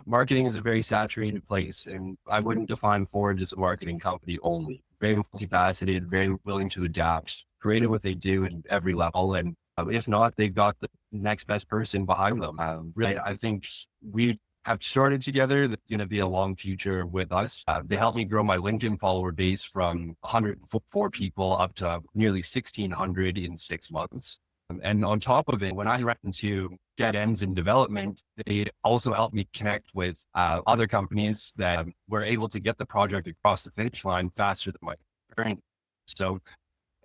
Marketing is a very saturated place, and I wouldn't define Forge as a marketing company only. Very multifaceted, very willing to adapt, creative what they do at every level. And if not, they've got the next best person behind them. Really, I think we have started together. That's going to be a long future with us. They helped me grow my LinkedIn follower base from 104 people up to nearly 1,600 in 6 months. And on top of it, when I ran into dead ends in development, they also helped me connect with other companies that were able to get the project across the finish line faster than my current. So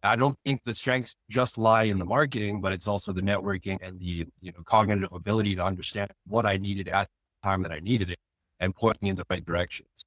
I don't think the strengths just lie in the marketing, but it's also the networking and the cognitive ability to understand what I needed at the time that I needed it and point me in the right directions.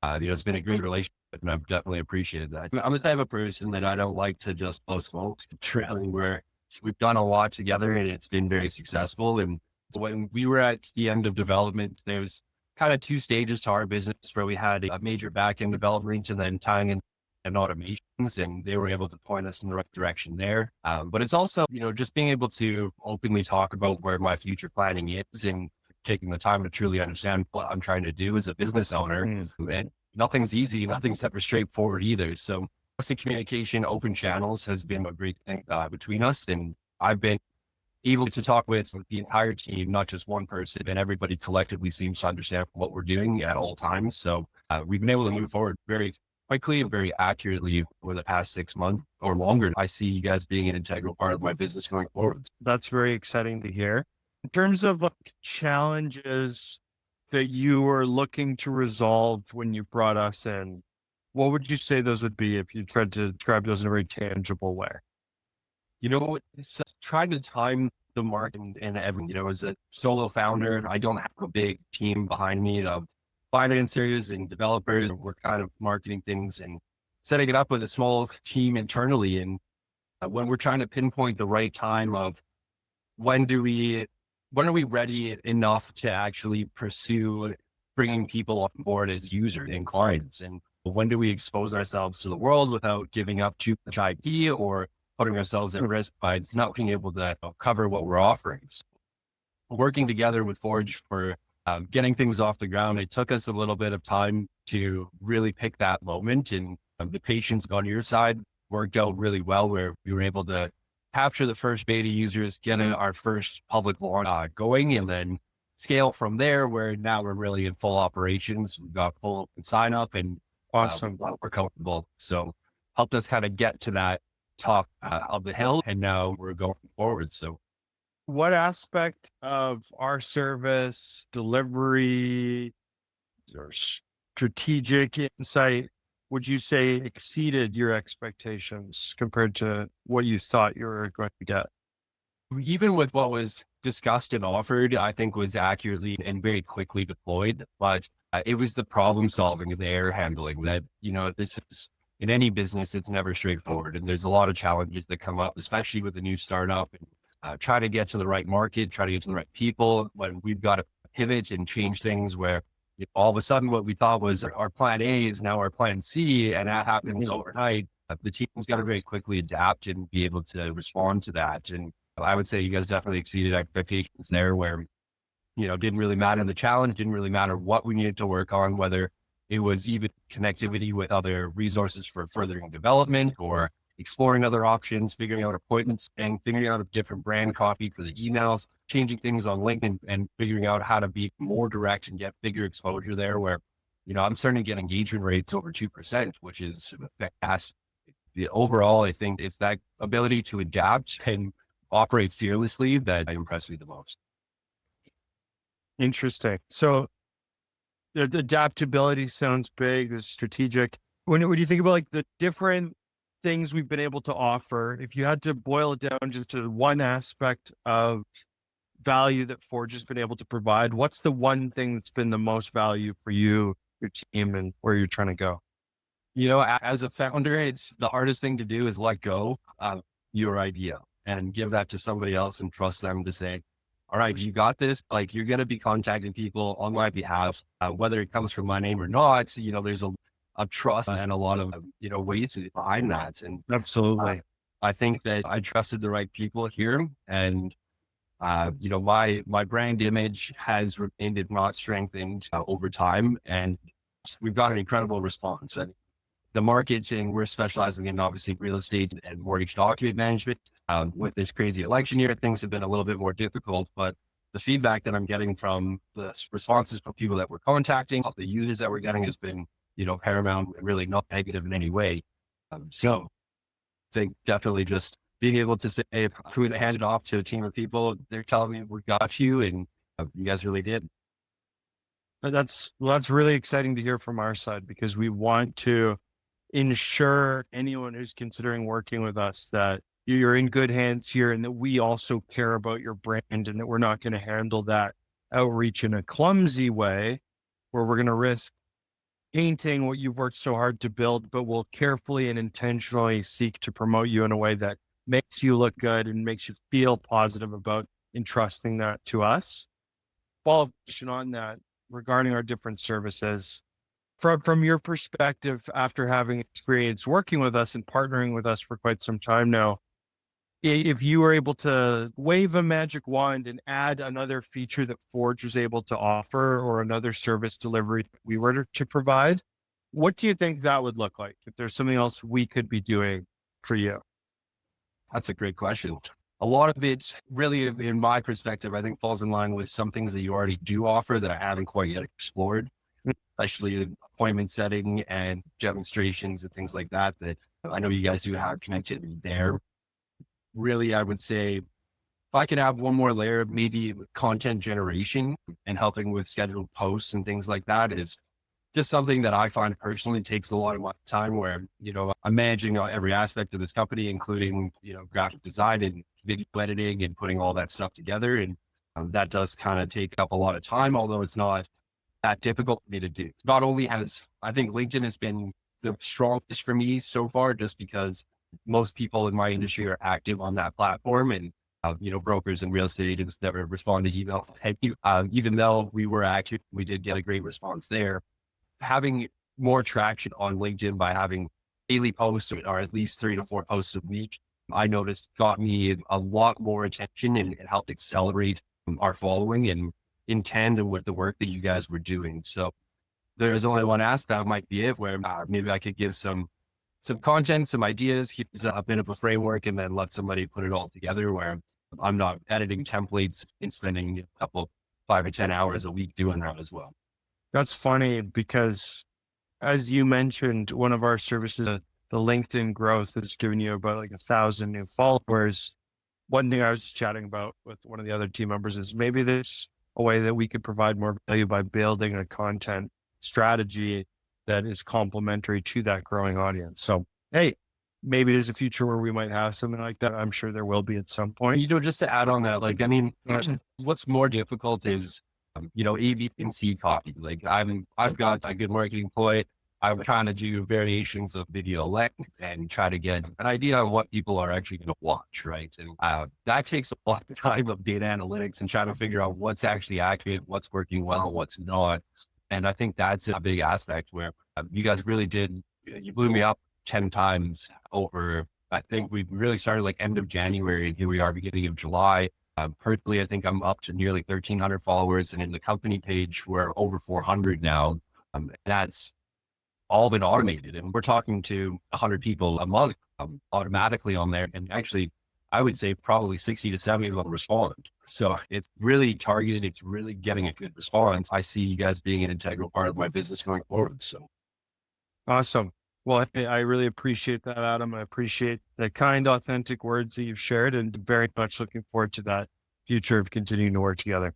It's been a great relationship, and I've definitely appreciated that. I'm the type of person that I don't like to just blow smoke, trailing where we've done a lot together and it's been very successful. And when we were at the end of development, there was kind of two stages to our business where we had a major back-end development and then tying in and automations, and they were able to point us in the right direction there. But it's also, just being able to openly talk about where my future planning is and taking the time to truly understand what I'm trying to do as a business owner. And nothing's easy. Nothing's ever straightforward either. So constant communication, open channels has been a great thing between us. And I've been able to talk with the entire team, not just one person, and everybody collectively seems to understand what we're doing at all times. So we've been able to move forward very quickly and very accurately over the past 6 months or longer. I see you guys being an integral part of my business going forward. That's very exciting to hear. In terms of challenges that you were looking to resolve when you brought us in, what would you say those would be if you tried to describe those in a very tangible way? It's trying to time the market and everything. As a solo founder, I don't have a big team behind me of financiers and developers. We're kind of marketing things and setting it up with a small team internally. And when we're trying to pinpoint the right time of when are we ready enough to actually pursue bringing people on board as users and clients? And when do we expose ourselves to the world without giving up too much IP or putting ourselves at risk by not being able to cover what we're offering? So working together with Forge for getting things off the ground, it took us a little bit of time to really pick that moment, and the patience on your side worked out really well, where we were able to capture the first beta users, get our first public launch going, and then scale from there, where now we're really in full operations. We've got full sign up and Awesome. we're comfortable. So helped us kind of get to that top of the hill, and now we're going forward. So what aspect of our service, delivery, or strategic insight would you say exceeded your expectations compared to what you thought you were going to get? even with what was discussed and offered, I think was accurately and very quickly deployed, but it was the problem solving, the air handling that, this is in any business, it's never straightforward. And there's a lot of challenges that come up, especially with a new startup, and try to get to the right market, try to get to the right people when we've got to pivot and change things where all of a sudden what we thought was our plan A is now our plan C, and that happens overnight. The team's got to very quickly adapt and be able to respond to that. And I would say you guys definitely exceeded expectations there, where, didn't really matter the challenge, didn't really matter what we needed to work on, whether it was even connectivity with other resources for furthering development or exploring other options, figuring out appointments and figuring out a different brand copy for the emails, changing things on LinkedIn and figuring out how to be more direct and get bigger exposure there, where, I'm starting to get engagement rates over 2%, which is fantastic. Overall, I think it's that ability to adapt and operate fearlessly that impressed me the most. Interesting. So the adaptability sounds big, it's strategic. When you think about the different things we've been able to offer, if you had to boil it down just to one aspect of value that Forge has been able to provide, what's the one thing that's been the most value for you, your team, and where you're trying to go? As a founder, it's the hardest thing to do is let go of your idea and give that to somebody else and trust them to say, all right, you got this. You're going to be contacting people on my behalf, whether it comes from my name or not. There's a trust and a lot of, weight behind that. And Absolutely. I think that I trusted the right people here, and My brand image has remained, if not strengthened, over time, and we've got an incredible response. And the marketing, we're specializing in obviously real estate and mortgage document management. With this crazy election year, things have been a little bit more difficult, but the feedback that I'm getting from the responses from people that we're contacting, the users that we're getting has been, paramount, really not negative in any way. So I think definitely just being able to say, if we hand it off to a team of people, they're telling me we got you, and you guys really did. That's really exciting to hear from our side, because we want to ensure anyone who's considering working with us that you're in good hands here, and that we also care about your brand, and that we're not going to handle that outreach in a clumsy way where we're going to risk painting what you've worked so hard to build, but we'll carefully and intentionally seek to promote you in a way that makes you look good and makes you feel positive about entrusting that to us. Follow-up question on that regarding our different services. From your perspective, after having experience working with us and partnering with us for quite some time now, if you were able to wave a magic wand and add another feature that Forge was able to offer, or another service delivery we were to provide, what do you think that would look like? If there's something else we could be doing for you? That's a great question. A lot of it really, in my perspective, I think falls in line with some things that you already do offer that I haven't quite yet explored, especially appointment setting and demonstrations and things like that, that I know you guys do have connectivity there. Really, I would say if I could have one more layer, maybe content generation and helping with scheduled posts and things like that, is just something that I find personally takes a lot of my time, where, I'm managing every aspect of this company, including, graphic design and video editing and putting all that stuff together. And that does kind of take up a lot of time, although it's not that difficult for me to do. Not only I think LinkedIn has been the strongest for me so far, just because most people in my industry are active on that platform, and brokers and real estate agents never respond to email. Even though we were active, we did get a great response there. Having more traction on LinkedIn by having daily posts, or at least 3 to 4 posts a week, I noticed got me a lot more attention, and it helped accelerate our following and in tandem with the work that you guys were doing. So there's only one aspect, might be it, where maybe I could give some content, some ideas, keep a bit of a framework, and then let somebody put it all together, where I'm not editing templates and spending a couple 5 or 10 hours a week doing that as well. That's funny, because as you mentioned, one of our services, the LinkedIn growth has given you about 1,000 new followers. One thing I was chatting about with one of the other team members is maybe there's a way that we could provide more value by building a content strategy that is complementary to that growing audience. So, hey, maybe there's a future where we might have something like that. I'm sure there will be at some point. Just to add on that, what's more difficult is, A, B, and C copy. I've got a good marketing ploy. I'm trying to do variations of video length and try to get an idea on what people are actually going to watch, right? And that takes a lot of time of data analytics and trying to figure out what's actually accurate, what's working well, what's not. And I think that's a big aspect where you guys really you blew me up 10 times over, I think we really started end of January, and here we are beginning of July. Personally, I think I'm up to nearly 1,300 followers, and in the company page, we're over 400 now. And that's all been automated, and we're talking to 100 people a month automatically on there. And actually, I would say probably 60 to 70 of them respond. So it's really targeted. It's really getting a good response. I see you guys being an integral part of my business going forward. So awesome. Well, I really appreciate that, Adam. I appreciate the kind, authentic words that you've shared, and very much looking forward to that future of continuing to work together.